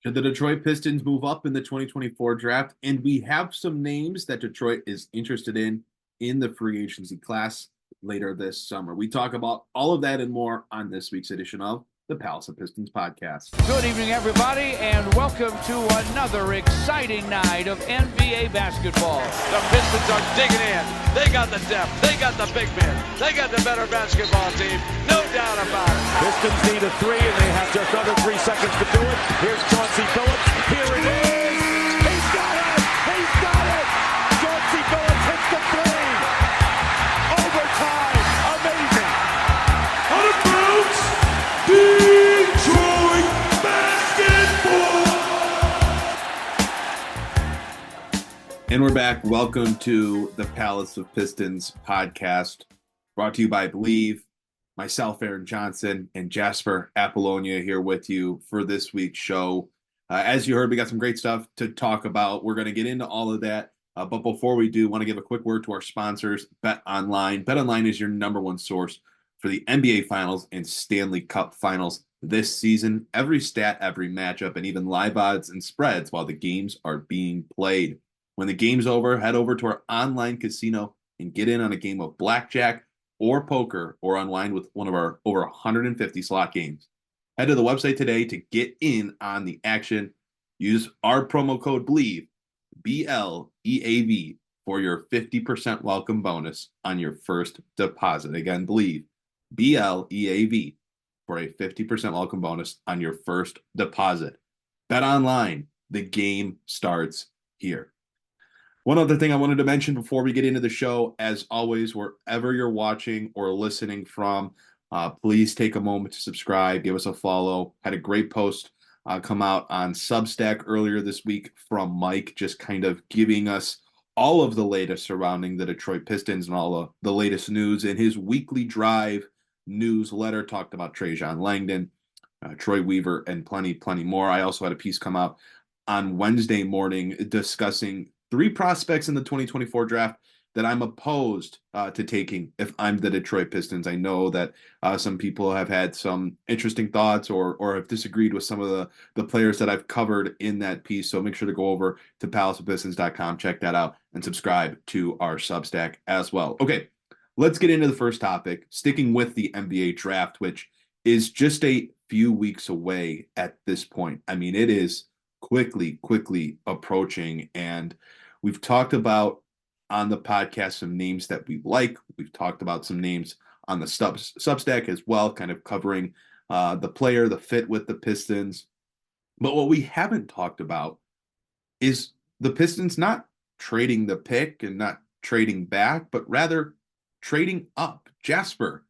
Should the Detroit Pistons move up in the 2024 draft? And we have some names that Detroit is interested in the free agency class later this summer. We talk about all of that and more on this week's edition of the Palace of Pistons podcast. Good evening, everybody, and welcome to another exciting night of NBA basketball. The Pistons are digging in. They got the depth. They got the big men. They got the better basketball team. No doubt about it. Pistons need a three, and they have just under 3 seconds to do it. Here's Chauncey Billups. Here it is. He's got it. He's got it. Chauncey Billups hits the three. Overtime. Amazing. Out of bounds. Detroit basketball. And we're back. Welcome to the Palace of Pistons podcast, brought to you by Believe. Myself, Aaron Johnson, and Jasper Apollonia here with you for this week's show. As you heard, we got some great stuff to talk about. We're going to get into all of that. But before we do, I want to give a quick word to our sponsors, BetOnline. BetOnline is your number one source for the NBA Finals and Stanley Cup Finals this season. Every stat, every matchup, and even live odds and spreads while the games are being played. When the game's over, head over to our online casino and get in on a game of blackjack or poker, or online with one of our over 150 slot games. Head to the website today to get in on the action. Use our promo code BLEAV, BLEAV, for your 50% welcome bonus on your first deposit. Again, BLEAV, BLEAV, for a 50% welcome bonus on your first deposit. Bet online. The game starts here. One other thing I wanted to mention before we get into the show, as always, wherever you're watching or listening from, please take a moment to subscribe, give us a follow. Had a great post come out on Substack earlier this week from Mike, just kind of giving us all of the latest surrounding the Detroit Pistons and all the latest news. In his weekly drive newsletter, talked about Trajan Langdon, Troy Weaver, and plenty more. I also had a piece come out on Wednesday morning discussing 3 prospects in the 2024 draft that I'm opposed to taking if I'm the Detroit Pistons. I know that some people have had some interesting thoughts or have disagreed with some of the players that I've covered in that piece. So make sure to go over to palaceofpistons.com, check that out, and subscribe to our Substack as well. Okay, let's get into the first topic, sticking with the NBA draft, which is just a few weeks away at this point. I mean, it is quickly approaching, and we've talked about on the podcast some names that we like. We've talked about some names on the Substack as well, kind of covering the player, the fit with the Pistons. But what we haven't talked about is the Pistons not trading the pick and not trading back, but rather trading up. Jasper,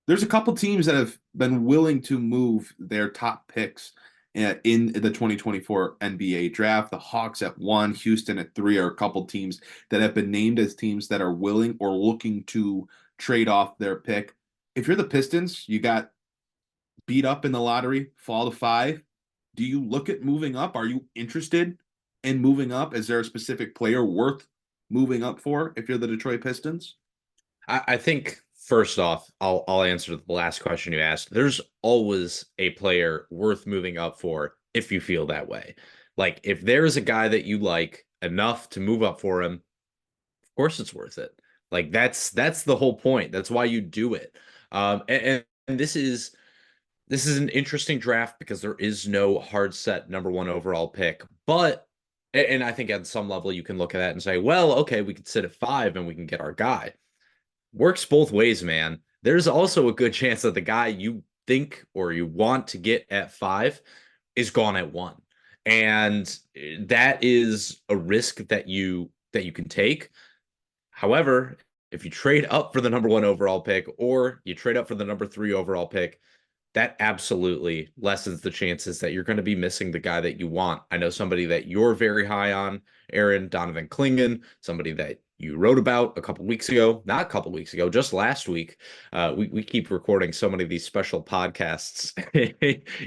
there's a couple teams that have been willing to move their top picks in the 2024 NBA draft. The Hawks at 1, Houston at 3 are a couple teams that have been named as teams that are willing or looking to trade off their pick. If you're the Pistons, you got beat up in the lottery, fall to 5. Do you look at moving up? Are you interested in moving up? Is there a specific player worth moving up for if you're the Detroit Pistons? I think first off, I'll answer the last question you asked. There's always a player worth moving up for if you feel that way. Like, if there's a guy that you like enough to move up for him, of course it's worth it. Like, that's the whole point. That's why you do it. And this is an interesting draft because there is no hard set number 1 overall pick. But, and I think at some level you can look at that and say, well, okay, we could sit at 5 and we can get our guy. Works both ways, man. There's also a good chance that the guy you think or you want to get at 5 is gone at 1. And that is a risk that you can take. However, if you trade up for the number 1 overall pick or you trade up for the number 3 overall pick, that absolutely lessens the chances that you're going to be missing the guy that you want. I know somebody that you're very high on, Aaron, Donovan Clingan, somebody that you wrote about not a couple weeks ago, just last week. We keep recording so many of these special podcasts.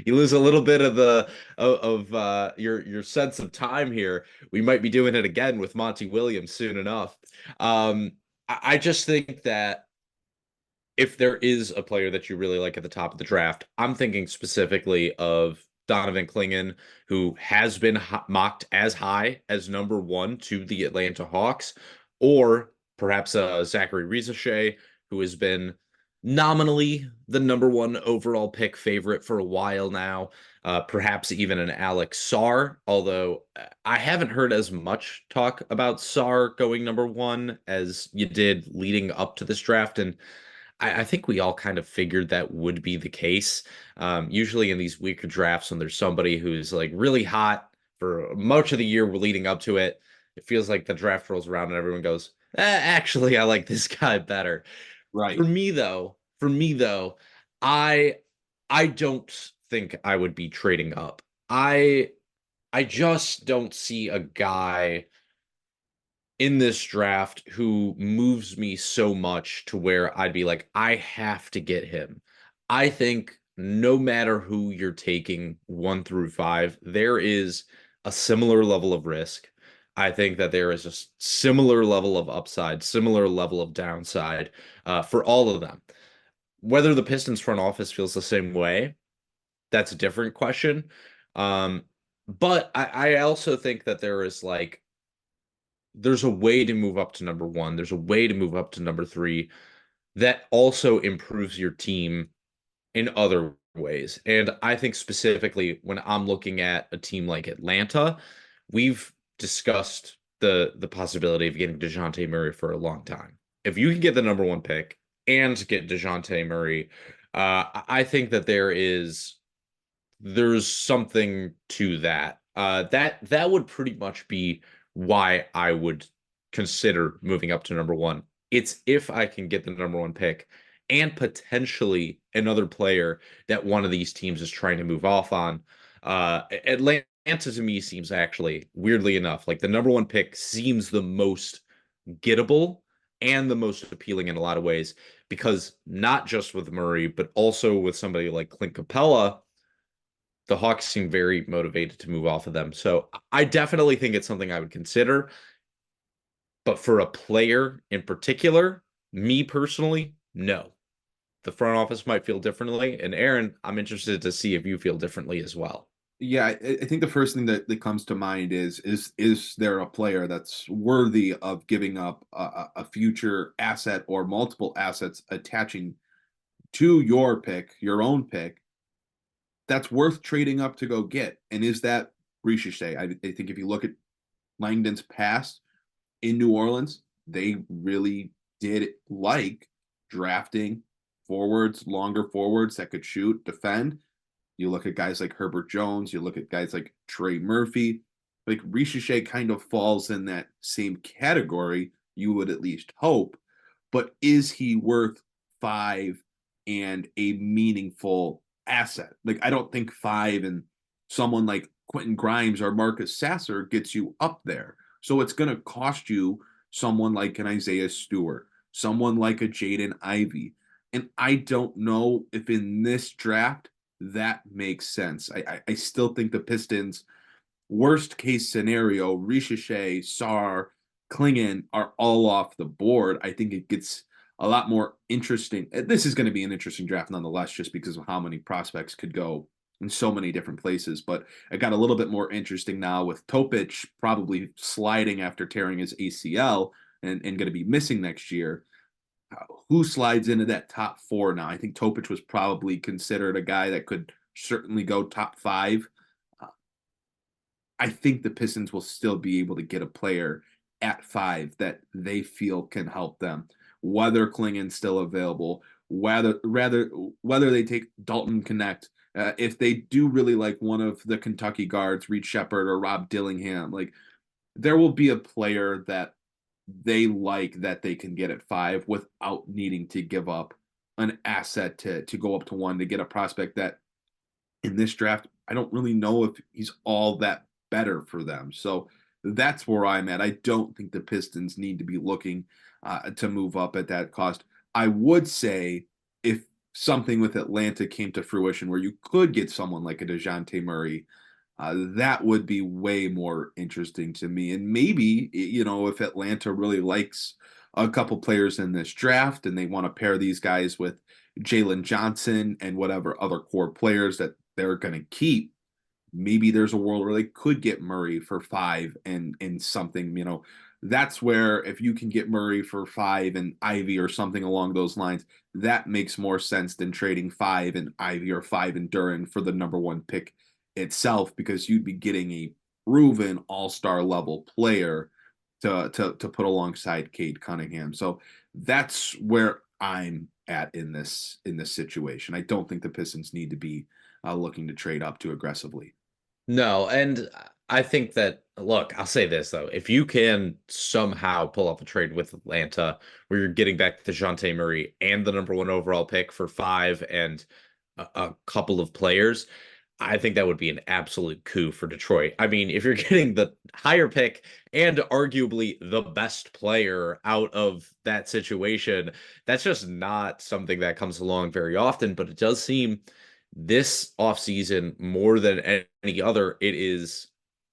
You lose a little bit of your sense of time here. We might be doing it again with Monty Williams soon enough. I just think that if there is a player that you really like at the top of the draft, I'm thinking specifically of Donovan Clingan, who has been mocked as high as number 1 to the Atlanta Hawks, or perhaps Zachary Rizachet, who has been nominally the number 1 overall pick favorite for a while now. Perhaps even an Alex Sarr, although I haven't heard as much talk about Sarr going number 1 as you did leading up to this draft. And I think we all kind of figured that would be the case. Usually in these weaker drafts, when there's somebody who's like really hot for much of the year we're leading up to it, it feels like the draft rolls around and everyone goes, actually, I like this guy better. Right. For me though, I don't think I would be trading up. I just don't see a guy in this draft who moves me so much to where I'd be like, I have to get him. I think no matter who you're taking 1 through 5, there is a similar level of risk. I think that there is a similar level of upside, similar level of downside for all of them. Whether the Pistons front office feels the same way, that's a different question. But I also think that there's a way to move up to number 1. There's a way to move up to number 3 that also improves your team in other ways. And I think specifically when I'm looking at a team like Atlanta, we've discussed the possibility of getting DeJounte Murray for a long time. If you can get the number 1 pick and get DeJounte Murray, I think that there's something to that. That would pretty much be why I would consider moving up to number 1. It's if I can get the number 1 pick and potentially another player that one of these teams is trying to move off on. Atlanta to me seems actually, weirdly enough, like the number 1 pick seems the most gettable and the most appealing in a lot of ways, because not just with Murray, but also with somebody like Clint Capella, the Hawks seem very motivated to move off of them. So I definitely think it's something I would consider. But for a player in particular, me personally, no. The front office might feel differently. And Aaron, I'm interested to see if you feel differently as well. Yeah, I think the first thing that comes to mind is there a player that's worthy of giving up a future asset or multiple assets attaching to your pick, your own pick, that's worth trading up to go get? And is that Rizachet? I think if you look at Langdon's past in New Orleans, they really did like drafting forwards, longer forwards that could shoot, defend. You look at guys like Herbert Jones, you look at guys like Trey Murphy. Like Rizachet kind of falls in that same category, you would at least hope. But is he worth 5 and a meaningful asset? Like, I don't think 5 and someone like Quentin Grimes or Marcus Sasser gets you up there. So it's going to cost you someone like an Isaiah Stewart, someone like a Jaden Ivey. And I don't know if in this draft that makes sense. I still think the Pistons, worst case scenario, Rizachet, Sarr, Clingan are all off the board. I think it gets a lot more interesting. This is going to be an interesting draft nonetheless, just because of how many prospects could go in so many different places. But it got a little bit more interesting now with Topic probably sliding after tearing his ACL and going to be missing next year. Who slides into that top 4 now? I think Topic was probably considered a guy that could certainly go top 5. I think the Pistons will still be able to get a player at 5 that they feel can help them. Whether Clingan's still available, whether they take Dalton Connect, if they do really like one of the Kentucky guards, Reed Shepherd or Rob Dillingham, like there will be a player that they like that they can get at 5 without needing to give up an asset to go up to 1 to get a prospect that in this draft, I don't really know if he's all that better for them. So that's where I'm at. I don't think the Pistons need to be looking to move up at that cost. I would say if something with Atlanta came to fruition where you could get someone like a DeJounte Murray, that would be way more interesting to me. And maybe, if Atlanta really likes a couple players in this draft and they want to pair these guys with Jalen Johnson and whatever other core players that they're going to keep, maybe there's a world where they could get Murray for 5 and something, that's where if you can get Murray for 5 and Ivy or something along those lines, that makes more sense than trading 5 and Ivy or 5 and Duran for the number 1 pick itself, because you'd be getting a proven all-star level player to put alongside Cade Cunningham. So that's where I'm at in this situation. I don't think the Pistons need to be looking to trade up too aggressively. No, and I think that, look, I'll say this though. If you can somehow pull off a trade with Atlanta where you're getting back DeJounte Murray and the number 1 overall pick for 5 and a couple of players, I think that would be an absolute coup for Detroit. I mean, if you're getting the higher pick and arguably the best player out of that situation, that's just not something that comes along very often, but it does seem this offseason, more than any other, it is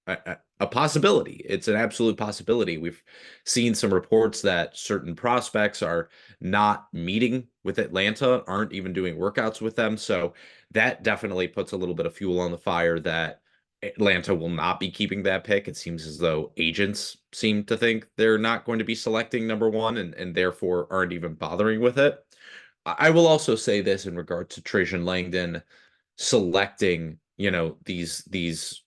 a possibility. It's an absolute possibility. We've seen some reports that certain prospects are not meeting with Atlanta, aren't even doing workouts with them. So that definitely puts a little bit of fuel on the fire that Atlanta will not be keeping that pick. It seems as though agents seem to think they're not going to be selecting number 1 and therefore aren't even bothering with it. I will also say this in regard to Trajan Langdon selecting, these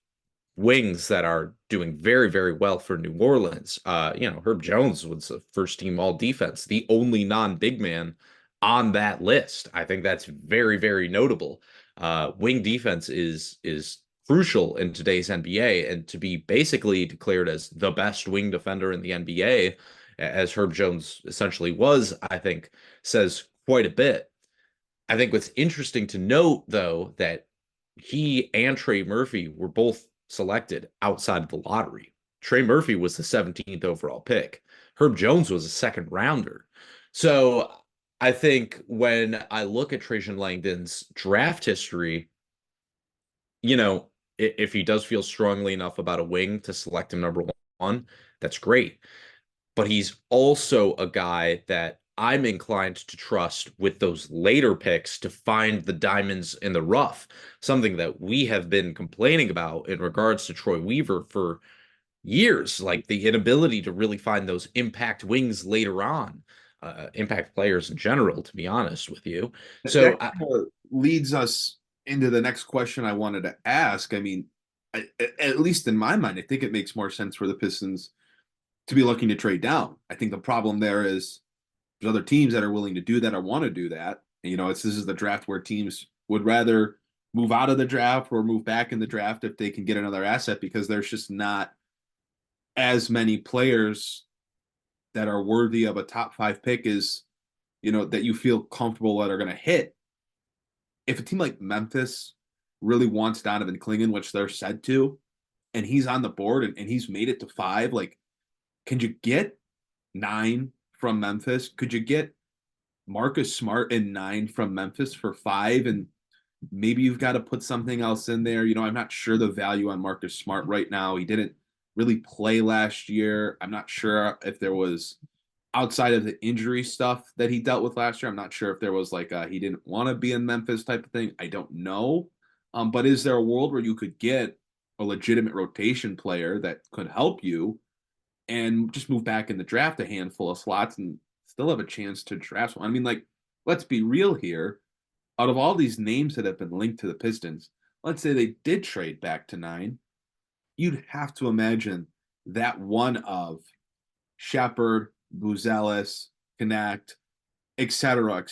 wings that are doing very, very well for New Orleans. Herb Jones was a first team all defense, the only non-big man on that list. I think that's very, very notable. Wing defense is crucial in today's NBA, and to be basically declared as the best wing defender in the NBA, as Herb Jones essentially was, I think says quite a bit. I think what's interesting to note, though, that he and Trey Murphy were both selected outside of the lottery. Trey Murphy was the 17th overall pick. Herb Jones was a second rounder. So I think when I look at Trajan Langdon's draft history, if he does feel strongly enough about a wing to select him number 1, that's great. But he's also a guy that I'm inclined to trust with those later picks to find the diamonds in the rough, something that we have been complaining about in regards to Troy Weaver for years, like the inability to really find those impact wings later on, impact players in general, to be honest with you. So that leads us into the next question I wanted to ask. I mean, at least in my mind, I think it makes more sense for the Pistons to be looking to trade down. I think the problem there is there's other teams that are willing to do that or want to do that. And, this is the draft where teams would rather move out of the draft or move back in the draft if they can get another asset, because there's just not as many players that are worthy of a top 5 pick as, that you feel comfortable that are going to hit. If a team like Memphis really wants Donovan Clingan, which they're said to, and he's on the board and he's made it to 5, like, can you get 9 from Memphis? Could you get Marcus Smart and 9 from Memphis for 5? And maybe you've got to put something else in there. I'm not sure the value on Marcus Smart right now. He didn't really play last year. I'm not sure if there was, outside of the injury stuff that he dealt with last year, I'm not sure if there was like he didn't want to be in Memphis type of thing. I don't know. But is there a world where you could get a legitimate rotation player that could help you and just move back in the draft a handful of slots and still have a chance to draft one? I mean, like, let's be real here. Out of all these names that have been linked to the Pistons, let's say they did trade back to 9, you'd have to imagine that one of Shepard, Buzelis, Connect, et cetera,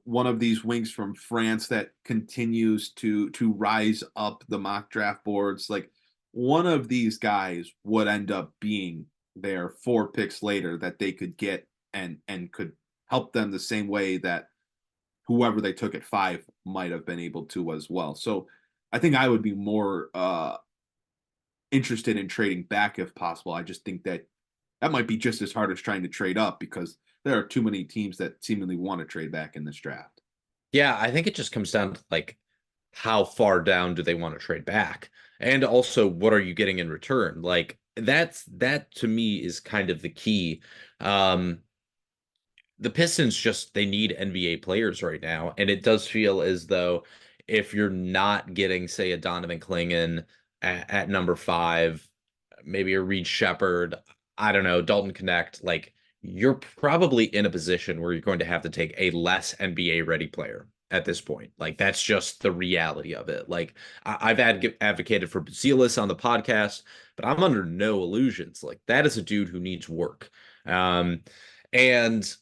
one of these wings from France that continues to rise up the mock draft boards, like, one of these guys would end up being there 4 picks later that they could get and could help them the same way that whoever they took at 5 might have been able to as well. So I think I would be more interested in trading back if possible. I just think that might be just as hard as trying to trade up, because there are too many teams that seemingly want to trade back in this draft. Yeah, I think it just comes down to like how far down do they want to trade back? And also, what are you getting in return? Like that to me is kind of the key. The Pistons they need NBA players right now, and it does feel as though if you're not getting, say, a Donovan Clingan at number 5, maybe a Reed Shepherd, I don't know, Dalton Connect, like you're probably in a position where you're going to have to take a less NBA ready player at this point. Like that's just the reality of it. Like I've advocated for Bazilis on the podcast, but I'm under no illusions. Like that is a dude who needs work. And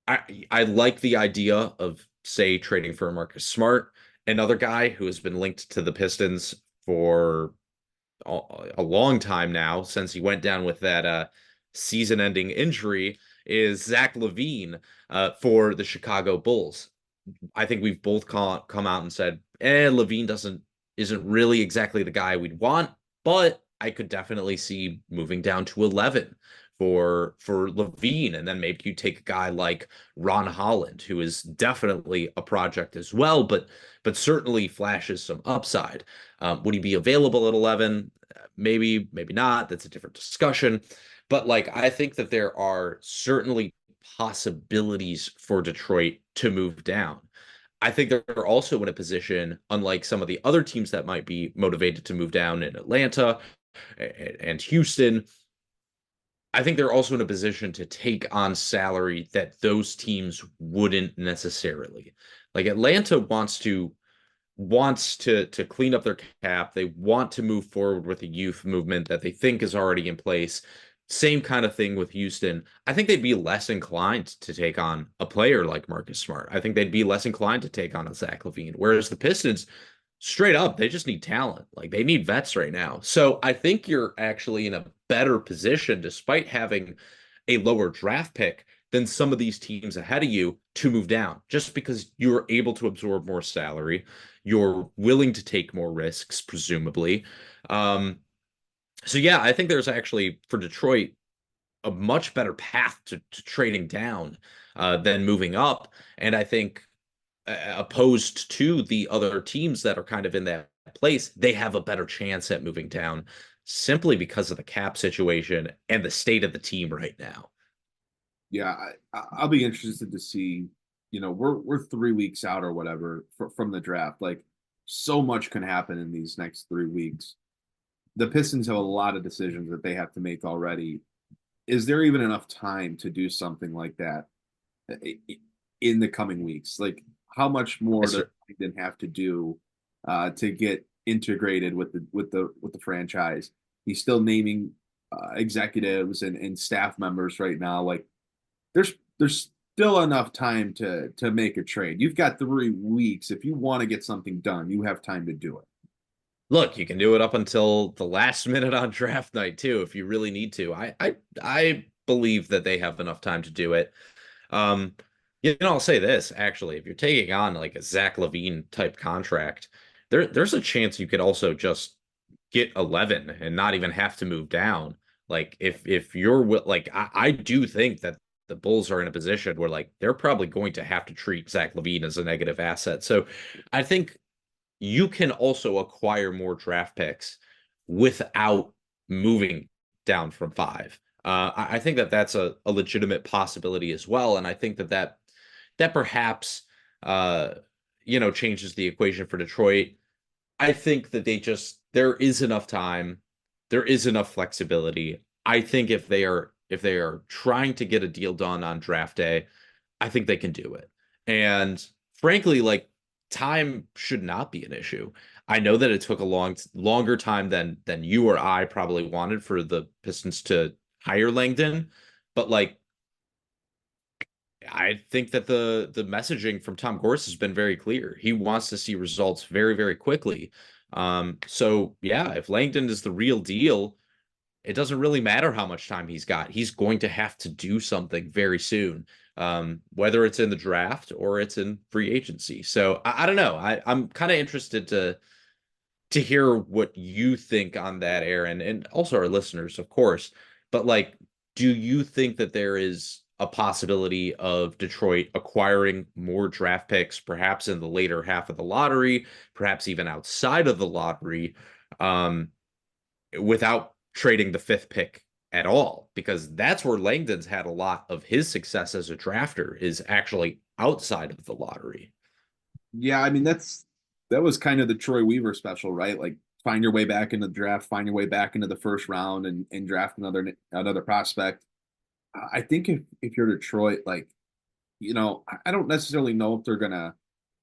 I like the idea of, say, trading for Marcus Smart, another guy who has been linked to the Pistons for a long time now, since he went down with that season-ending injury, is Zach LaVine for the Chicago Bulls. I think we've both come out and said, LaVine isn't really exactly the guy we'd want, but I could definitely see moving down to 11 for LaVine, and then maybe you take a guy like Ron Holland, who is definitely a project as well, but certainly flashes some upside. Would he be available at 11? Maybe not. That's a different discussion. But like, I think that there are certainly possibilities for Detroit to move down. I think they're also in a position, unlike some of the other teams that might be motivated to move down in Atlanta and Houston, I think they're also in a position to take on salary that those teams wouldn't necessarily. Like Atlanta wants to clean up their cap. They want to move forward with a youth movement that they think is already in place. Same kind of thing with Houston. I think they'd be less inclined to take on a player like Marcus Smart. I think they'd be less inclined to take on a Zach LaVine. Whereas the Pistons, straight up, they just need talent. Like they need vets right now. So I think you're actually in a better position, despite having a lower draft pick, than some of these teams ahead of you to move down, just because you're able to absorb more salary. You're willing to take more risks, presumably. So yeah, I think there's actually, for Detroit, a much better path to trading down than moving up. And I think opposed to the other teams that are kind of in that place, they have a better chance at moving down simply because of the cap situation and the state of the team right now. Yeah, I'll be interested to see. You know, we're 3 weeks out or whatever from the draft. Like, so much can happen in these next 3 weeks. The Pistons have a lot of decisions that they have to make already. Is there even enough time to do something like that in the coming weeks? Like, how much more does Langdon have to do to get integrated with the franchise? He's still naming executives and staff members right now. Like, there's still enough time to make a trade. You've got 3 weeks. If you want to get something done, you have time to do it. Look, you can do it up until the last minute on draft night too, if you really need to. I believe that they have enough time to do it. I'll say this, actually, if you're taking on like a Zach LaVine type contract, there's a chance you could also just get 11 and not even have to move down. Like if you're like, I do think that the Bulls are in a position where like they're probably going to have to treat Zach LaVine as a negative asset. So I think you can also acquire more draft picks without moving down from 5. I think that that's a legitimate possibility as well. And I think that perhaps, changes the equation for Detroit. I think that there is enough time. There is enough flexibility. I think if they are trying to get a deal done on draft day, I think they can do it. And frankly, like, time should not be an issue. I know that it took a longer time than you or I probably wanted for the Pistons to hire Langdon, but like, I think that the messaging from Tom Gorse has been very clear. He wants to see results very, very quickly. So yeah, if Langdon is the real deal, it doesn't really matter how much time he's got. He's going to have to do something very soon, whether it's in the draft or it's in free agency. So I don't know. I'm kind of interested to hear what you think on that, Aaron, and also our listeners, of course. But like, do you think that there is a possibility of Detroit acquiring more draft picks, perhaps in the later half of the lottery, perhaps even outside of the lottery, without trading the 5th pick at all? Because that's where Langdon's had a lot of his success as a drafter, is actually outside of the lottery. Yeah, I mean, that's That was kind of the Troy Weaver special, right? Like find your way back into the draft, find your way back into the first round and draft another prospect. I think if you're Detroit, like, I don't necessarily know if they're gonna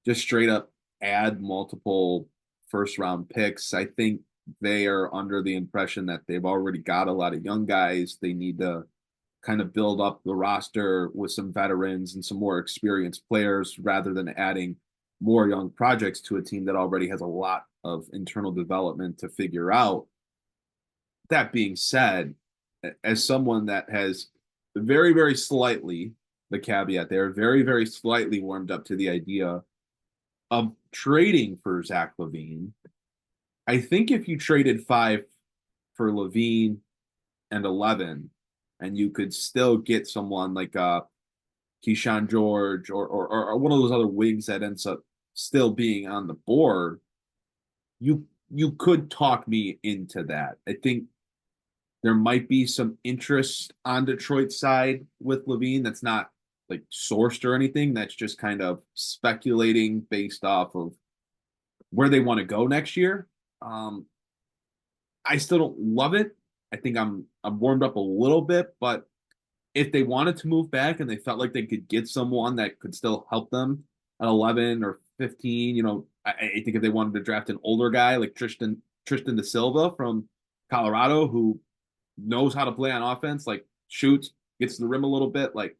just straight up add multiple first round picks. I think they are under the impression that they've already got a lot of young guys. They need to kind of build up the roster with some veterans and some more experienced players rather than adding more young projects to a team that already has a lot of internal development to figure out. That being said, as someone that has very, very slightly, the caveat there, very, very slightly warmed up to the idea of trading for Zach LaVine, I think if you traded 5 for LaVine and 11, and you could still get someone like Keyshawn George or one of those other wings that ends up still being on the board, you could talk me into that. I think there might be some interest on Detroit's side with LaVine that's not like sourced or anything. That's just kind of speculating based off of where they want to go next year. I still don't love it. I think I'm warmed up a little bit, but if they wanted to move back and they felt like they could get someone that could still help them at 11 or 15, I think if they wanted to draft an older guy like Tristan Da Silva from Colorado, who knows how to play on offense, like shoots, gets to the rim a little bit, like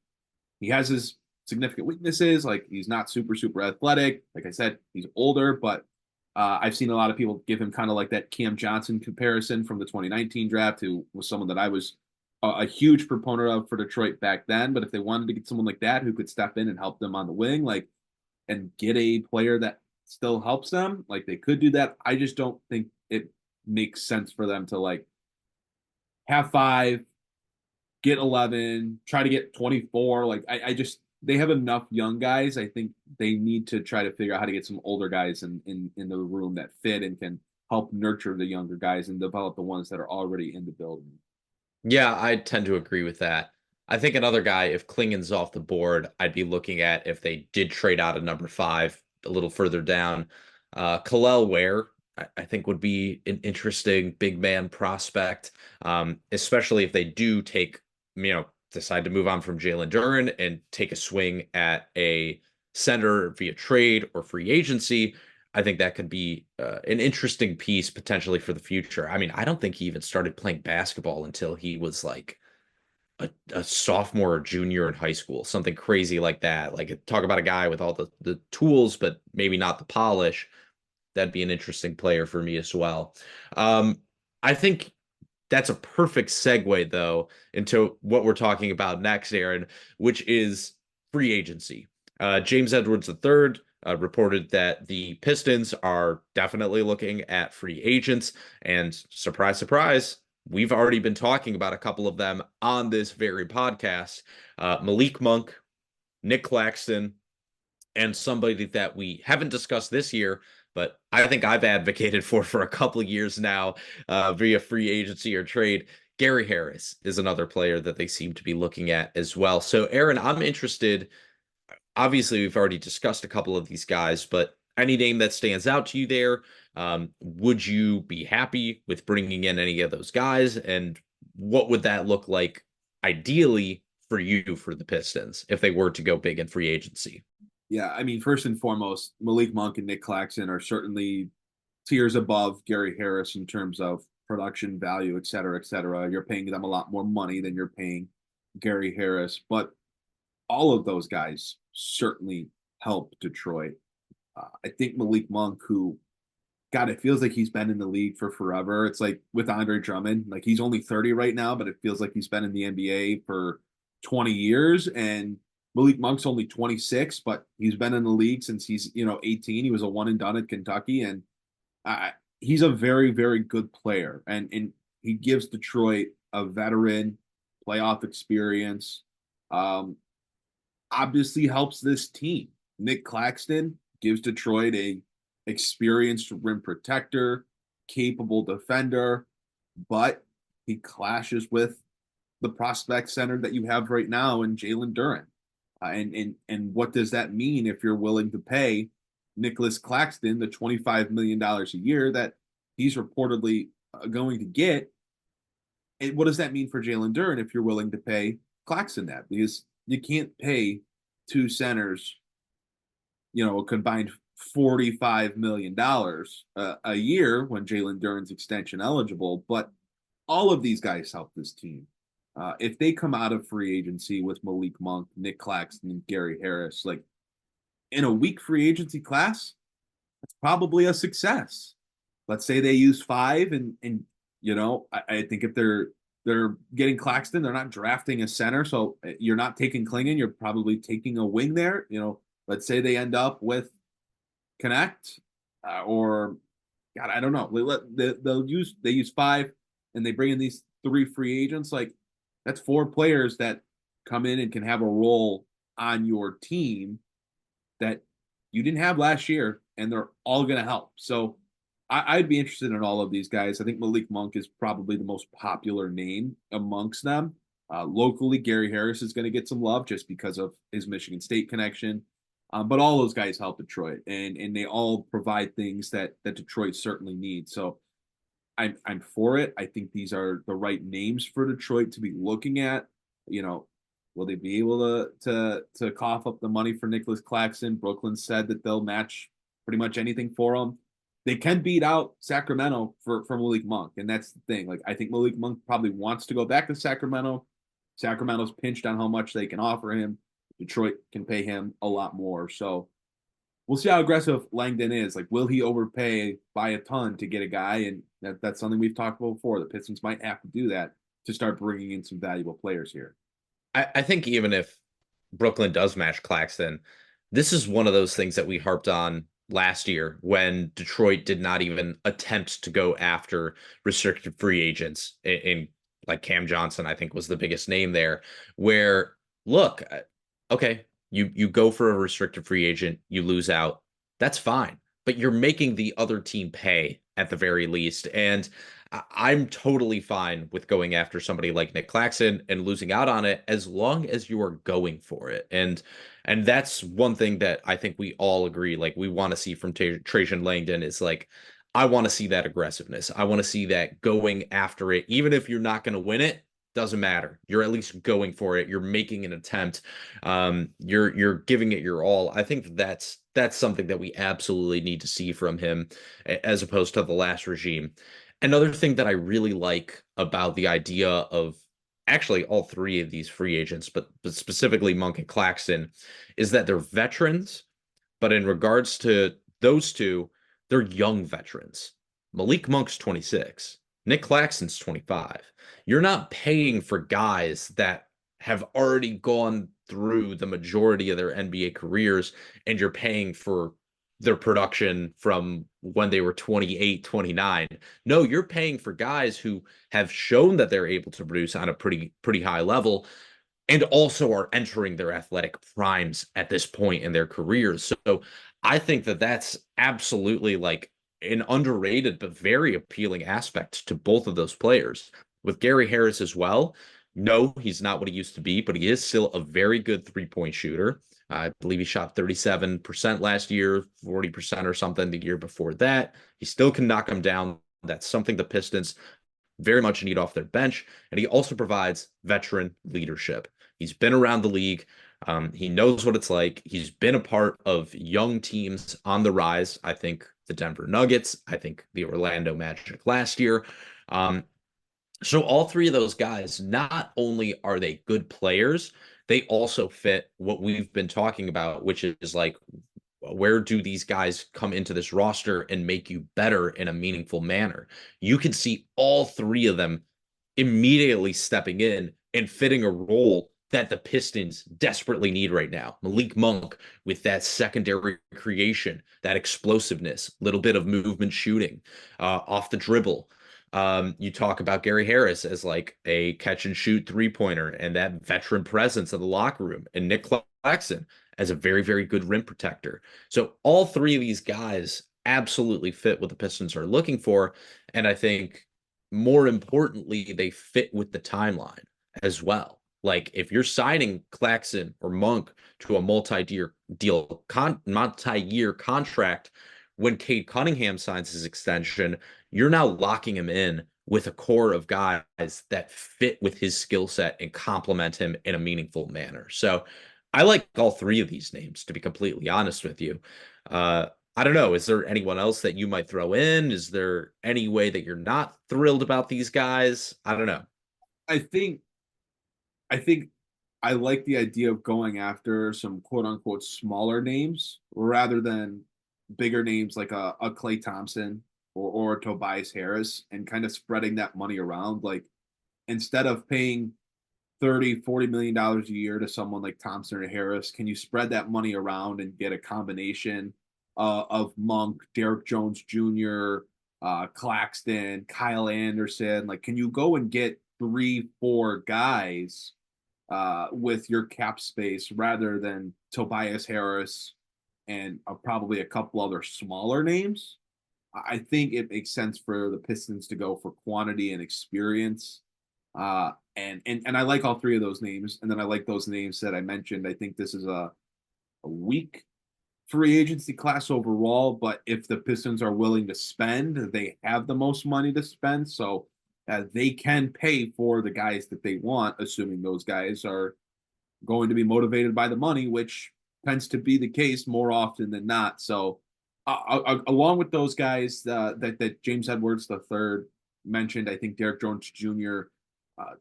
he has his significant weaknesses, like he's not super, super athletic. Like I said, he's older, but I've seen a lot of people give him kind of like that Cam Johnson comparison from the 2019 draft, who was someone that I was a huge proponent of for Detroit back then. But if they wanted to get someone like that who could step in and help them on the wing, like, and get a player that still helps them, like they could do that. I just don't think it makes sense for them to like have 5, get 11, try to get 24. Like I just, they have enough young guys. I think they need to try to figure out how to get some older guys in the room that fit and can help nurture the younger guys and develop the ones that are already in the building. Yeah, I tend to agree with that. I think another guy, if Klingen's off the board, I'd be looking at if they did trade out of number 5 a little further down. Kel'el Ware, I think would be an interesting big man prospect, especially if they do decide to move on from Jalen Duren and take a swing at a center via trade or free agency. I think that could be an interesting piece potentially for the future. I mean, I don't think he even started playing basketball until he was like a sophomore or junior in high school, something crazy like that. Like talk about a guy with all the tools, but maybe not the polish. That'd be an interesting player for me as well. I think that's a perfect segue, though, into what we're talking about next, Aaron, which is free agency. James Edwards III reported that the Pistons are definitely looking at free agents. And surprise, surprise, we've already been talking about a couple of them on this very podcast. Malik Monk, Nick Claxton, and somebody that we haven't discussed this year, but I think I've advocated for a couple of years now via free agency or trade. Gary Harris is another player that they seem to be looking at as well. So, Aaron, I'm interested. Obviously, we've already discussed a couple of these guys, but any name that stands out to you there? Would you be happy with bringing in any of those guys? And what would that look like ideally for you for the Pistons if they were to go big in free agency? Yeah, I mean, first and foremost, Malik Monk and Nick Claxton are certainly tiers above Gary Harris in terms of production value, et cetera, et cetera. You're paying them a lot more money than you're paying Gary Harris, but all of those guys certainly help Detroit. I think Malik Monk, who, God, it feels like he's been in the league for forever. It's like with Andre Drummond, like he's only 30 right now, but it feels like he's been in the NBA for 20 years. And Malik Monk's only 26, but he's been in the league since he's 18. He was a one and done at Kentucky, and he's a very, very good player, and he gives Detroit a veteran playoff experience. Obviously helps this team. Nick Claxton gives Detroit a experienced rim protector, capable defender, but he clashes with the prospect center that you have right now in Jalen Duren. And what does that mean if you're willing to pay Nicolas Claxton the $25 million a year that he's reportedly going to get. And what does that mean for Jalen Duren if you're willing to pay Claxton that? Because you can't pay two centers, a combined $45 million a year when Jalen Duren's extension eligible. But all of these guys help this team. If they come out of free agency with Malik Monk, Nick Claxton, and Gary Harris, like in a weak free agency class, that's probably a success. Let's say they use 5 and I think if they're getting Claxton, they're not drafting a center, so you're not taking Klingon, you're probably taking a wing there. Let's say they end up with Connect or God, I don't know. They use 5 and they bring in these 3 free agents. Like that's 4 players that come in and can have a role on your team that you didn't have last year, and they're all going to help. So I'd be interested in all of these guys. I think Malik Monk is probably the most popular name amongst them. Locally, Gary Harris is going to get some love just because of his Michigan State connection. But all those guys help Detroit, and they all provide things that Detroit certainly needs. So I'm for it. I think these are the right names for Detroit to be looking at. Will they be able to cough up the money for Nicolas Claxton? Brooklyn said that they'll match pretty much anything for him. They can beat out Sacramento for Malik Monk, and that's the thing. Like I think Malik Monk probably wants to go back to Sacramento. Sacramento's pinched on how much they can offer him. Detroit can pay him a lot more. So we'll see how aggressive Langdon is. Like, will he overpay by a ton to get a guy? And that's something we've talked about before. The Pistons might have to do that to start bringing in some valuable players here. I think even if Brooklyn does match Claxton, this is one of those things that we harped on last year when Detroit did not even attempt to go after restricted free agents in like Cam Johnson, I think was the biggest name there, where look, okay, you go for a restricted free agent, you lose out. That's fine, but you're making the other team pay at the very least. And I'm totally fine with going after somebody like Nick Claxton and losing out on it as long as you are going for it. And that's one thing that I think we all agree, like we want to see from Trajan Langdon is like, I want to see that aggressiveness. I want to see that going after it. Even if you're not going to win it, doesn't matter. You're at least going for it. You're making an attempt. You're giving it your all. I think that's something that we absolutely need to see from him as opposed to the last regime. Another thing that I really like about the idea of actually all 3 of these free agents, but specifically Monk and Claxton, is that they're veterans. But in regards to those 2, they're young veterans. Malik Monk's 26. Nick Claxton's 25. You're not paying for guys that have already gone through the majority of their NBA careers, and you're paying for their production from when they were 28, 29. No, you're paying for guys who have shown that they're able to produce on a pretty high level and also are entering their athletic primes at this point in their careers. So I think that that's absolutely like an underrated but very appealing aspect to both of those players. With Gary Harris as well, no, he's not what he used to be, but he is still a very good three-point shooter. I believe he shot 37% last year, 40% or something the year before that. He still can knock them down. That's something the Pistons very much need off their bench. And he also provides veteran leadership. He's been around the league. He knows what it's like. He's been a part of young teams on the rise. I think the Denver Nuggets, I think the Orlando Magic last year. So all 3 of those guys, not only are they good players, they also fit what we've been talking about, which is like, where do these guys come into this roster and make you better in a meaningful manner? You can see all 3 of them immediately stepping in and fitting a role that the Pistons desperately need right now. Malik Monk with that secondary creation, that explosiveness, little bit of movement shooting, off the dribble. You talk about Gary Harris as like a catch and shoot 3-pointer and that veteran presence in the locker room, and Nick Claxton as a very, very good rim protector. So all 3 of these guys absolutely fit what the Pistons are looking for. And I think more importantly, they fit with the timeline as well. Like if you're signing Claxton or Monk to a multi-year multi-year contract. When Cade Cunningham signs his extension, you're now locking him in with a core of guys that fit with his skill set and complement him in a meaningful manner. So I like all three of these names, to be completely honest with you. I don't know. Is there anyone else that you might throw in? Is there any way that you're not thrilled about these guys? I don't know. I think I like the idea of going after some quote unquote smaller names rather than bigger names like a Klay Thompson or Tobias Harris, and kind of spreading that money around. Like, instead of paying 30-40 million dollars a year to someone like Thompson or Harris, can you spread that money around and get a combination of Monk, Derrick Jones Jr., Claxton, Kyle Anderson? Like, can you go and get 3-4 guys with your cap space rather than Tobias Harris and probably a couple other smaller names? I think it makes sense for the Pistons to go for quantity and experience. And I like all three of those names. And then I like those names that I mentioned. I think this is a weak free agency class overall, but if the Pistons are willing to spend, they have the most money to spend. So they can pay for the guys that they want, assuming those guys are going to be motivated by the money, which tends to be the case more often than not. So along with those guys that James Edwards III mentioned, I think Derrick Jones Jr.,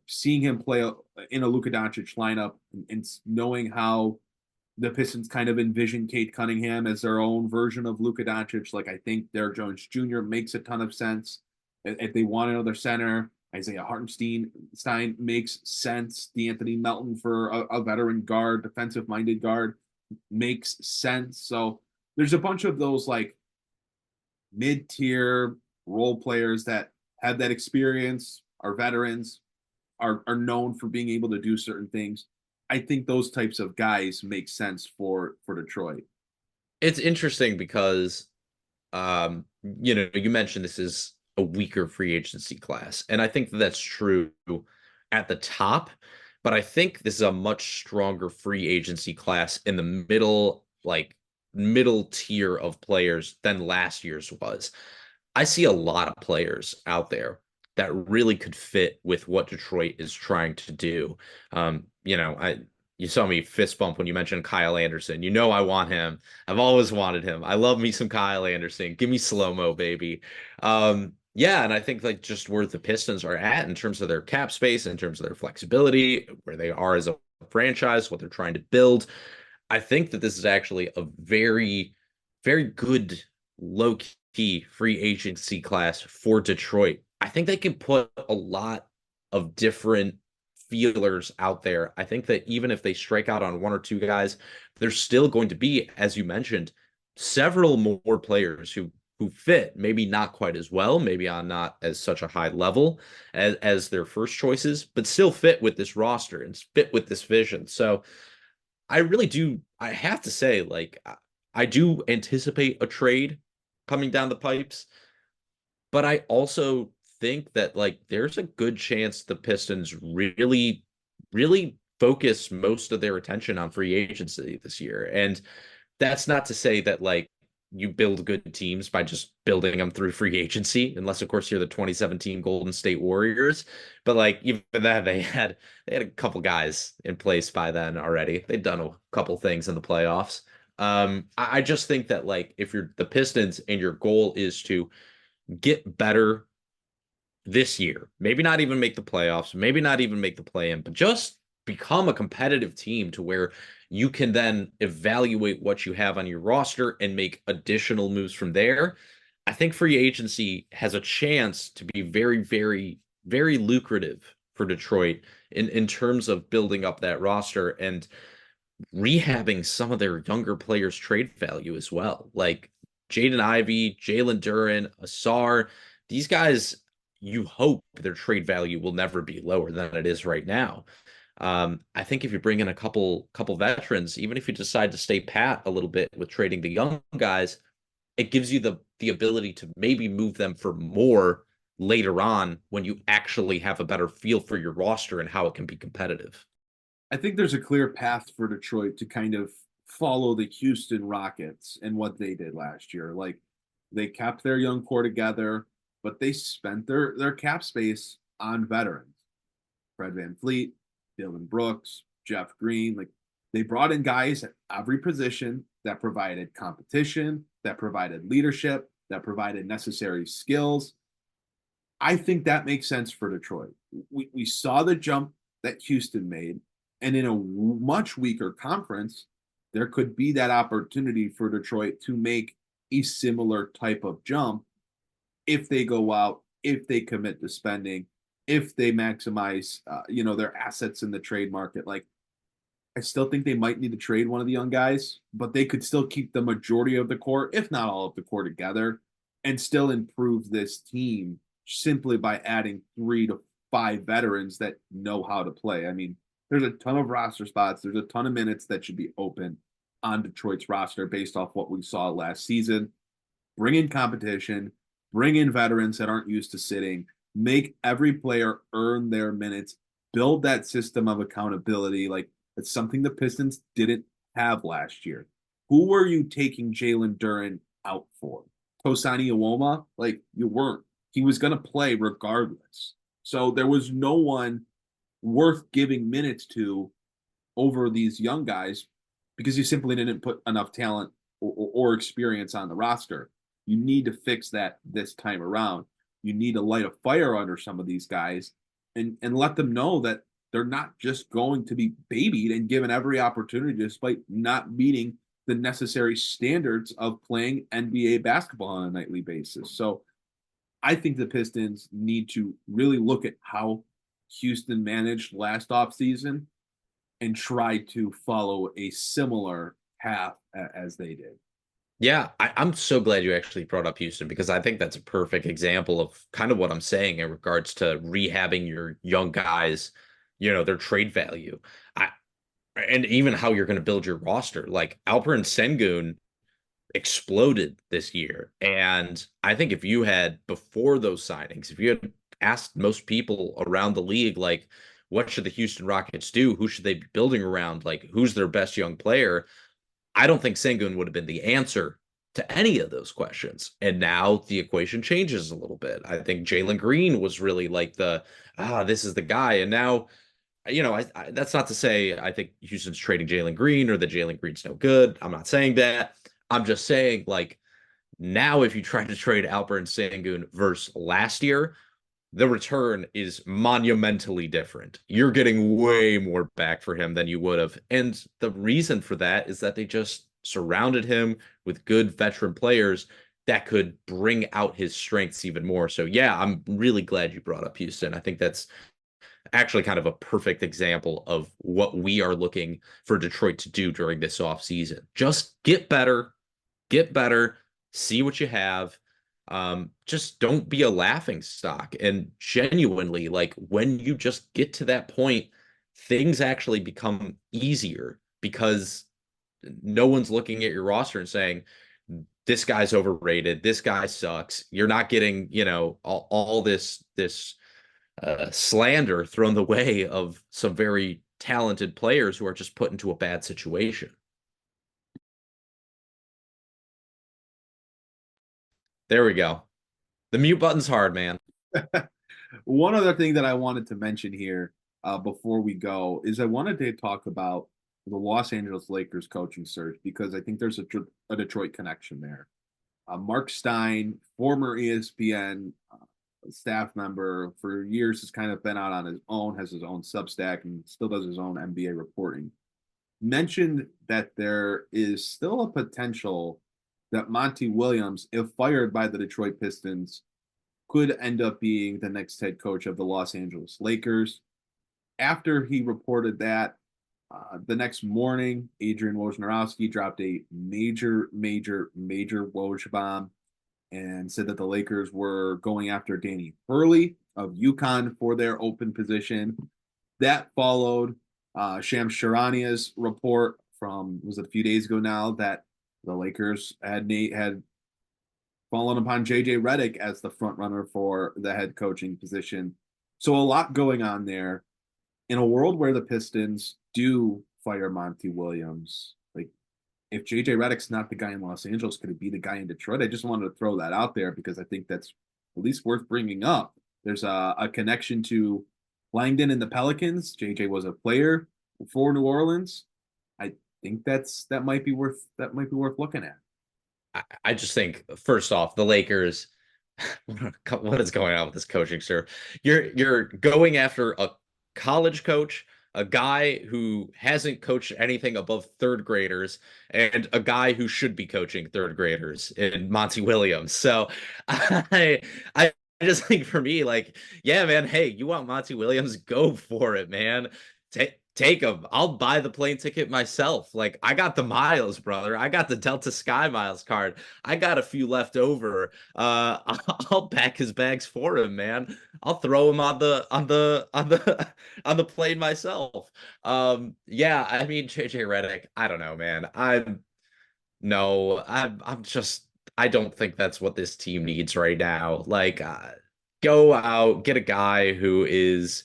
seeing him play in a Luka Doncic lineup and knowing how the Pistons kind of envision Cade Cunningham as their own version of Luka Doncic, like, I think Derrick Jones Jr. makes a ton of sense. If they want another center, Isaiah Hartenstein makes sense. DeAnthony Melton for a veteran guard, defensive-minded guard, makes sense. So there's a bunch of those like mid-tier role players that have that experience, are veterans, are known for being able to do certain things. I think those types of guys make sense for Detroit. It's interesting because, you mentioned this is a weaker free agency class, and I think that's true at the top, but I think this is a much stronger free agency class in the middle tier of players than last year's was. I see a lot of players out there that really could fit with what Detroit is trying to do. You saw me fist bump when you mentioned Kyle Anderson. I want him. I've always wanted him. I love me some Kyle Anderson. Give me slow-mo, baby. Yeah, and I think like just where the Pistons are at in terms of their cap space, in terms of their flexibility, where they are as a franchise, what they're trying to build, I think that this is actually a very, very good low-key free agency class for Detroit. I think they can put a lot of different feelers out there. I think that even if they strike out on one or two guys, there's still going to be, as you mentioned, several more players who fit, maybe not quite as well, maybe on not as such a high level as their first choices, but still fit with this roster and fit with this vision. So I have to say, like, I do anticipate a trade coming down the pipes, but I also think that like there's a good chance the Pistons really, really focus most of their attention on free agency this year. And that's not to say that like you build good teams by just building them through free agency, unless of course you're the 2017 Golden State Warriors. But like even that, they had a couple guys in place by then already. They'd done a couple things in the playoffs. I just think that like if you're the Pistons and your goal is to get better this year, maybe not even make the playoffs, maybe not even make the play-in, but just become a competitive team to where you can then evaluate what you have on your roster and make additional moves from there. I think free agency has a chance to be very, very, very lucrative for Detroit in terms of building up that roster and rehabbing some of their younger players' trade value as well. Like Jaden Ivey, Jalen Duren, Asar, these guys, you hope their trade value will never be lower than it is right now. I think if you bring in a couple veterans, even if you decide to stay pat a little bit with trading the young guys, it gives you the ability to maybe move them for more later on when you actually have a better feel for your roster and how it can be competitive. I think there's a clear path for Detroit to kind of follow the Houston Rockets and what they did last year. Like, they kept their young core together, but they spent their cap space on veterans. Fred VanVleet, Dylan Brooks, Jeff Green. Like, they brought in guys at every position that provided competition, that provided leadership, that provided necessary skills. I think that makes sense for Detroit. We saw the jump that Houston made, and in a much weaker conference, there could be that opportunity for Detroit to make a similar type of jump if they go out, if they commit to spending, if they maximize, their assets in the trade market. Like, I still think they might need to trade one of the young guys, but they could still keep the majority of the core, if not all of the core, together and still improve this team simply by adding 3 to 5 veterans that know how to play. I mean, there's a ton of roster spots. There's a ton of minutes that should be open on Detroit's roster based off what we saw last season. Bring in competition, bring in veterans that aren't used to sitting, make every player earn their minutes, build that system of accountability. Like, it's something the Pistons didn't have last year. Who were you taking Jalen Duren out for? Tosani Iwoma? Like, you weren't. He was going to play regardless. So there was no one worth giving minutes to over these young guys because you simply didn't put enough talent or experience on the roster. You need to fix that this time around. You need to light a fire under some of these guys and let them know that they're not just going to be babied and given every opportunity despite not meeting the necessary standards of playing NBA basketball on a nightly basis. So I think the Pistons need to really look at how Houston managed last offseason and try to follow a similar path as they did. Yeah, I'm so glad you actually brought up Houston because I think that's a perfect example of kind of what I'm saying in regards to rehabbing your young guys, their trade value. And even how you're going to build your roster. Like, Alperen Sengun exploded this year. And I think if you had, before those signings, if you had asked most people around the league, like, what should the Houston Rockets do? Who should they be building around? Like, who's their best young player? I don't think Sengun would have been the answer to any of those questions. And now the equation changes a little bit. I think Jalen Green was really like this is the guy. And now, that's not to say I think Houston's trading Jalen Green or that Jalen Green's no good. I'm not saying that. I'm just saying, like, now if you try to trade Alperen Sengun versus last year, the return is monumentally different. You're getting way more back for him than you would have. And the reason for that is that they just surrounded him with good veteran players that could bring out his strengths even more. So, yeah, I'm really glad you brought up Houston. I think that's actually kind of a perfect example of what we are looking for Detroit to do during this offseason. Just get better, see what you have. Just don't be a laughing stock. And genuinely, like, when you just get to that point, things actually become easier because no one's looking at your roster and saying, this guy's overrated, this guy sucks. You're not getting, all this slander thrown the way of some very talented players who are just put into a bad situation. There we go. The mute button's hard, man. One other thing that I wanted to mention here before we go is I wanted to talk about the Los Angeles Lakers coaching search because I think there's a Detroit connection there. Mark Stein, former ESPN staff member for years, has kind of been out on his own, has his own Substack, and still does his own NBA reporting. Mentioned that there is still a potential that Monty Williams, if fired by the Detroit Pistons, could end up being the next head coach of the Los Angeles Lakers. After he reported that, the next morning, Adrian Wojnarowski dropped a major Woj bomb and said that the Lakers were going after Danny Hurley of UConn for their open position. That followed Shams Charania's report from, was it a few days ago now, that the Lakers had fallen upon JJ Redick as the front runner for the head coaching position. So a lot going on there. In a world where the Pistons do fire Monty Williams, like, if JJ Redick's not the guy in Los Angeles, could it be the guy in Detroit? I just wanted to throw that out there because I think that's at least worth bringing up. There's a connection to Langdon and the Pelicans. JJ was a player for New Orleans. I think that might be worth looking at. I just think, first off, the Lakers, what is going on with this coaching, sir? You're going after a college coach, a guy who hasn't coached anything above third graders, and a guy who should be coaching third graders in Monty Williams. So I just think, for me, like, yeah, man, hey, you want Monty Williams? Go for it, man. Take him. I'll buy the plane ticket myself. Like, I got the miles, brother. I got the Delta Sky Miles card. I got a few left over. I'll pack his bags for him, man. I'll throw him on the plane myself. Yeah, I mean, JJ Redick, I don't know, man. I'm just, I don't think that's what this team needs right now. Like, go out, get a guy who is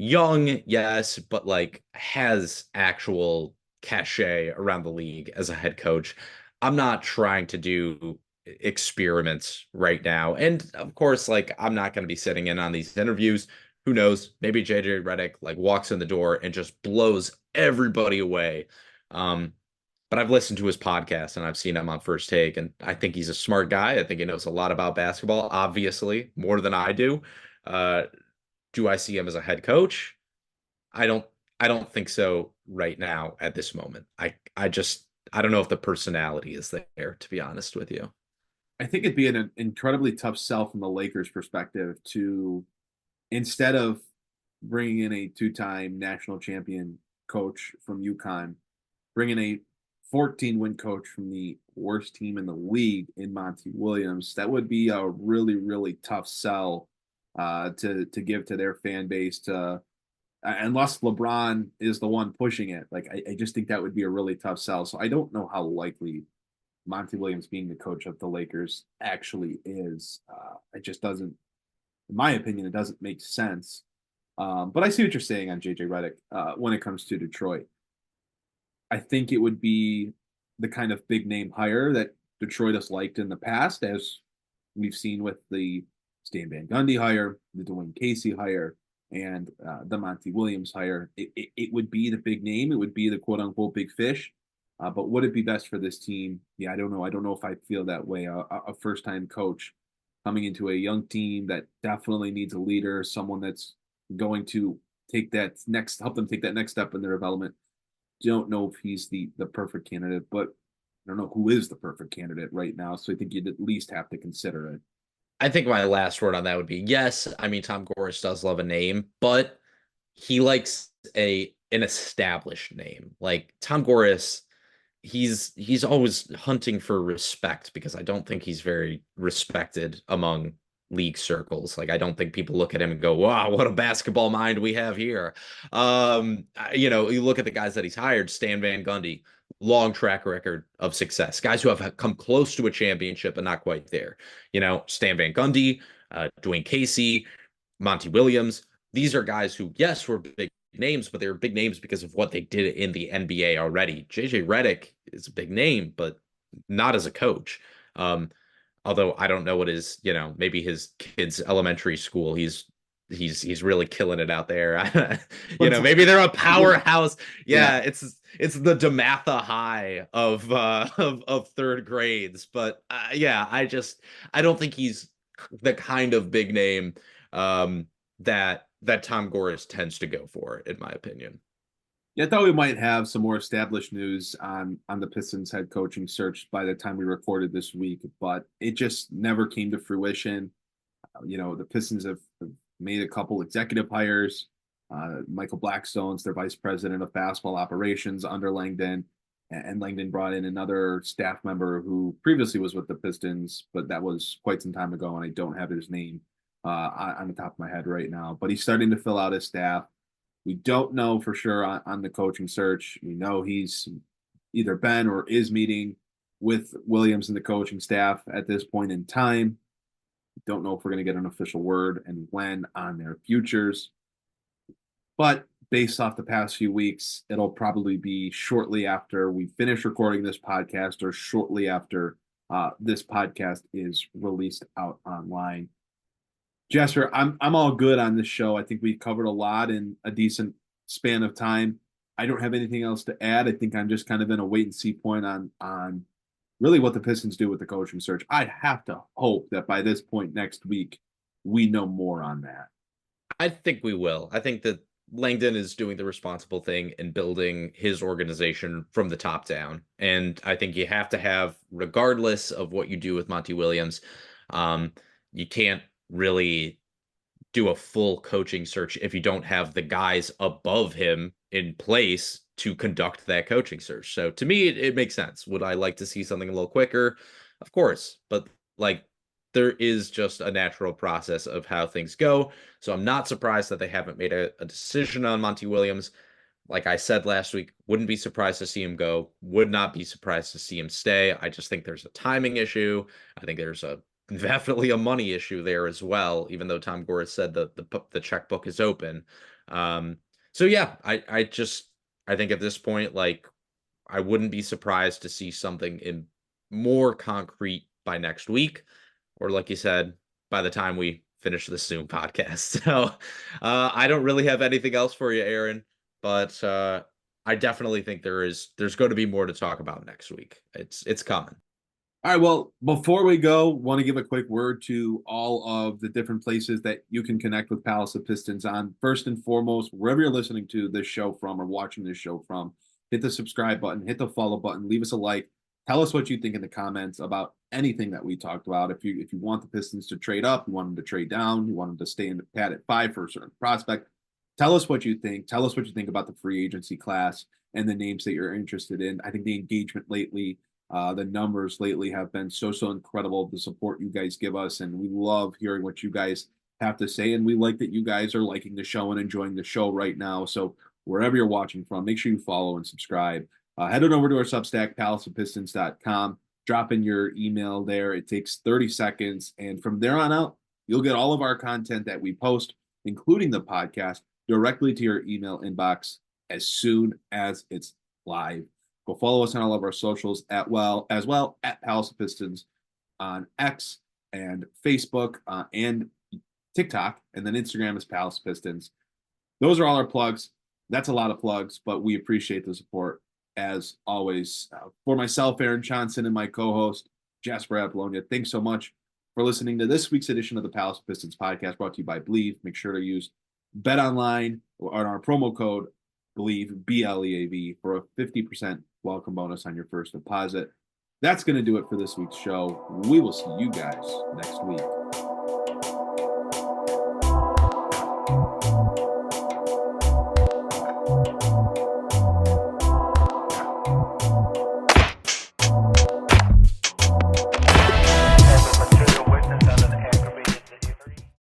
young, yes, but like has actual cachet around the league as a head coach. I'm not trying to do experiments right now. And of course, like, I'm not going to be sitting in on these interviews. Who knows? Maybe JJ Redick like walks in the door and just blows everybody away. But I've listened to his podcast and I've seen him on First Take, and I think he's a smart guy. I think he knows a lot about basketball, obviously, more than I do. Do I see him as a head coach? I don't think so right now at this moment. I don't know if the personality is there, to be honest with you. I think it'd be an incredibly tough sell from the Lakers' perspective to, instead of bringing in a two-time national champion coach from UConn, bring in a 14-win coach from the worst team in the league in Monty Williams. That would be a really, really tough sell to give to their fan base, unless LeBron is the one pushing it. Like, I just think that would be a really tough sell. So I don't know how likely Monty Williams being the coach of the Lakers actually is. It just doesn't, in my opinion, it doesn't make sense. But I see what you're saying on JJ Redick when it comes to Detroit. I think it would be the kind of big name hire that Detroit has liked in the past, as we've seen with the Stan Van Gundy hire, the Dwayne Casey hire, and the Monty Williams hire. It would be the big name. It would be the quote unquote big fish. But would it be best for this team? Yeah, I don't know. I don't know if I feel that way. A first time coach coming into a young team that definitely needs a leader, someone that's going to help them take that next step in their development. Don't know if he's the perfect candidate, but I don't know who is the perfect candidate right now. So I think you'd at least have to consider it. I think my last word on that would be yes. I mean, Tom Gores does love a name, but he likes an established name. Like, Tom Gores, he's always hunting for respect, because I don't think he's very respected among league circles. Like, I don't think people look at him and go, wow, what a basketball mind we have here. You look at the guys that he's hired, Stan Van Gundy, long track record of success, guys who have come close to a championship but not quite there. Stan Van Gundy, Dwayne Casey, Monty Williams. These are guys who, yes, were big names, but they were big names because of what they did in the NBA already. JJ Redick is a big name, but not as a coach. Although I don't know what his, maybe his kid's elementary school, he's really killing it out there. Maybe they're a powerhouse. Yeah. It's the DeMatha High of third grades. But I don't think he's the kind of big name that Tom Gores tends to go for, in my opinion. Yeah, I thought we might have some more established news on the Pistons head coaching search by the time we recorded this week, but it just never came to fruition. The Pistons have made a couple executive hires. Michael Blackstone's their vice president of basketball operations under Langdon, and Langdon brought in another staff member who previously was with the Pistons, but that was quite some time ago, and I don't have his name on the top of my head right now. But he's starting to fill out his staff. We don't know for sure on the coaching search. We know he's either been or is meeting with Williams and the coaching staff at this point in time. Don't know if we're going to get an official word and when on their futures. But based off the past few weeks, it'll probably be shortly after we finish recording this podcast or shortly after this podcast is released out online. Jasper, I'm all good on this show. I think we covered a lot in a decent span of time. I don't have anything else to add. I think I'm just kind of in a wait and see point on really what the Pistons do with the coaching search. I have to hope that by this point next week, we know more on that. I think we will. I think that Langdon is doing the responsible thing and building his organization from the top down. And I think you have to have, regardless of what you do with Monty Williams, you can't really do a full coaching search if you don't have the guys above him in place to conduct that coaching search. So to me, it makes sense. Would I like to see something a little quicker? Of course, but like there is just a natural process of how things go. So I'm not surprised that they haven't made a decision on Monty Williams. Like I said last week, wouldn't be surprised to see him go, would not be surprised to see him stay. I just think there's a timing issue. I think there's definitely a money issue there as well, even though Tom Gore has said that the checkbook is open. So yeah, I think at this point, like, I wouldn't be surprised to see something in more concrete by next week, or like you said, by the time we finish the Zoom podcast. So I don't really have anything else for you, Aaron, but I definitely think there's going to be more to talk about next week. It's coming. All right, well, before we go, want to give a quick word to all of the different places that you can connect with Palace of Pistons on. First and foremost, wherever you're listening to this show from or watching this show from, hit the subscribe button, hit the follow button, leave us a like. Tell us what you think in the comments about anything that we talked about. If you want the Pistons to trade up, you want them to trade down, you want them to stay in the pad at 5 for a certain prospect, tell us what you think. Tell us what you think about the free agency class and the names that you're interested in. I think the engagement lately, the numbers lately have been so incredible, the support you guys give us, and we love hearing what you guys have to say, and we like that you guys are liking the show and enjoying the show right now. So wherever you're watching from, make sure you follow and subscribe. Head on over to our Substack, palaceofpistons.com. Drop in your email there. It takes 30 seconds, and from there on out, you'll get all of our content that we post, including the podcast, directly to your email inbox as soon as it's live. Go follow us on all of our socials at Palace of Pistons on X and Facebook and TikTok, and then Instagram is Palace of Pistons. Those are all our plugs. That's a lot of plugs, but we appreciate the support as always. For myself, Aaron Johnson, and my co-host, Jasper Apollonia, thanks so much for listening to this week's edition of the Palace of Pistons podcast, brought to you by Believe. Make sure to use BetOnline on our promo code Believe, BLEAV, for a 50% welcome bonus on your first deposit. That's going to do it for this week's show. We will see you guys next week.